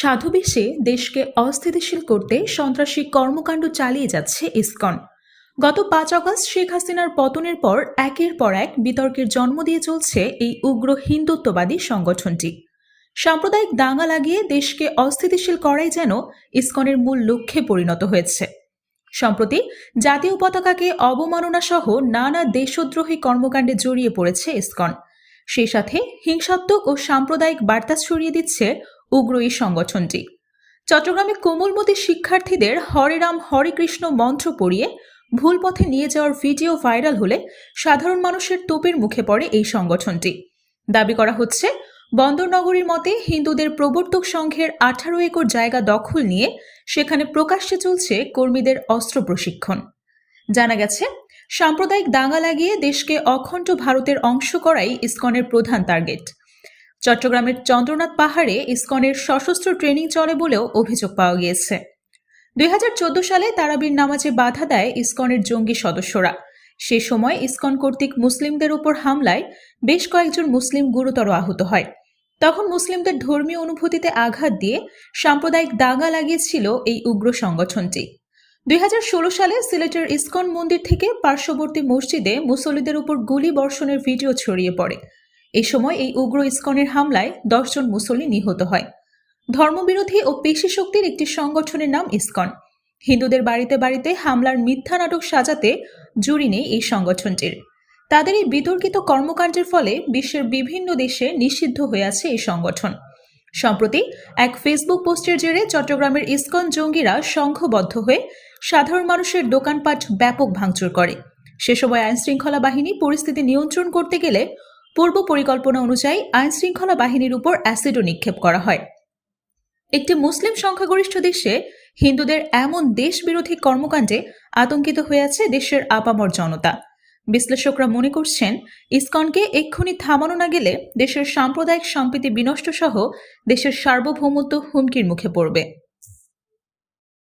সাধুবেশে দেশকে অস্থিতিশীল করতে সন্ত্রাসী কর্মকাণ্ড চালিয়ে যাচ্ছে ইসকন। গত ৫ আগস্ট শেখ হাসিনার পতনের পর একের পর এক বিতর্কের জন্ম দিয়ে চলছে এই উগ্র হিন্দুত্ববাদী সংগঠনটি। সাম্প্রদায়িক দাঙ্গা লাগিয়ে দেশকে অস্থিতিশীল করাই যেন ইসকনের মূল লক্ষ্যে পরিণত হয়েছে। সম্প্রতি জাতীয় পতাকাকে অবমাননা সহ নানা দেশদ্রোহী কর্মকাণ্ডে জড়িয়ে পড়েছে ইসকন। সেই সাথে হিংসাত্মক ও সাম্প্রদায়িক বার্তা ছড়িয়ে দিচ্ছে উগ্র এই সংগঠনটি। চট্টগ্রামে কোমলমতি শিক্ষার্থীদের হরে রাম হরে কৃষ্ণ মন্ত্র পড়িয়ে ভুল পথে নিয়ে যাওয়ার ভিডিও ভাইরাল হলে সাধারণ মানুষের তোপের মুখে পড়ে এই সংগঠনটি। দাবি করা হচ্ছে, বন্দরনগরীর মতে হিন্দুদের প্রবর্তক সংঘের 18 একর জায়গা দখল নিয়ে সেখানে প্রকাশ্যে চলছে কর্মীদের অস্ত্র প্রশিক্ষণ। জানা গেছে, সাম্প্রদায়িক দাঙ্গা লাগিয়ে দেশকে অখণ্ড ভারতের অংশ করাই ইসকনের প্রধান টার্গেট। চট্টগ্রামের চন্দ্রনাথ পাহাড়ে ইসকনের সশস্ত্র ট্রেনিং চলে বলেও অভিযোগ পাওয়া গিয়েছে। 2014 সালে তারাবির নামাজে বাধা দেয় ইসকনের জঙ্গি সদস্যরা। সে সময় ইসকন কর্তৃক মুসলিমদের উপর হামলায় বেশ কয়েকজন মুসলিম গুরুতর আহত হয়। তখন মুসলিমদের ধর্মীয় অনুভূতিতে আঘাত দিয়ে সাম্প্রদায়িক দাঙ্গা লাগিয়েছিল এই উগ্র সংগঠনটি। 2016 সালে সিলেটের ইসকন মন্দির থেকে পার্শ্ববর্তী মসজিদে মুসল্লিদের উপর গুলি বর্ষণের ভিডিও ছড়িয়ে পড়ে। এই সময় এই উগ্র ইসকনের হামলায় 10 জন মুসল্লি নিহত হয়। ধর্মবিরোধী ও পেশি শক্তির একটি সংগঠনের নাম ইসকন। হিন্দুদের বাড়িতে বাড়িতে হামলার মিথ্যা নাটক সাজাতে জুড়ি নেই এই সংগঠনটির। তাদের এই বিতর্কিত কর্মকাণ্ডের ফলে বিশ্বের বিভিন্ন দেশে নিষিদ্ধ হয়ে আছে এই সংগঠন। সম্প্রতি এক ফেসবুক পোস্টের জেরে চট্টগ্রামের ইসকন জঙ্গিরা সংঘবদ্ধ হয়ে সাধারণ মানুষের দোকানপাট ব্যাপক ভাঙচুর করে। সে সময় আইনশৃঙ্খলা বাহিনী পরিস্থিতি নিয়ন্ত্রণ করতে গেলে পূর্ব পরিকল্পনা অনুযায়ী আইনশৃঙ্খলা বাহিনীর উপর অ্যাসিডও নিক্ষেপ করা হয়। একটি মুসলিম সংখ্যাগরিষ্ঠ দেশে হিন্দুদের এমন দেশবিরোধী কর্মকাণ্ডে আতঙ্কিত হয়ে আছে দেশের আপামর জনতা। বিশ্লেষকরা মনে করছেন, ইসকনকে এক্ষুনি থামানো না গেলে দেশের সাম্প্রদায়িক সম্প্রীতি বিনষ্ট সহ দেশের সার্বভৌমত্ব হুমকির মুখে পড়বে।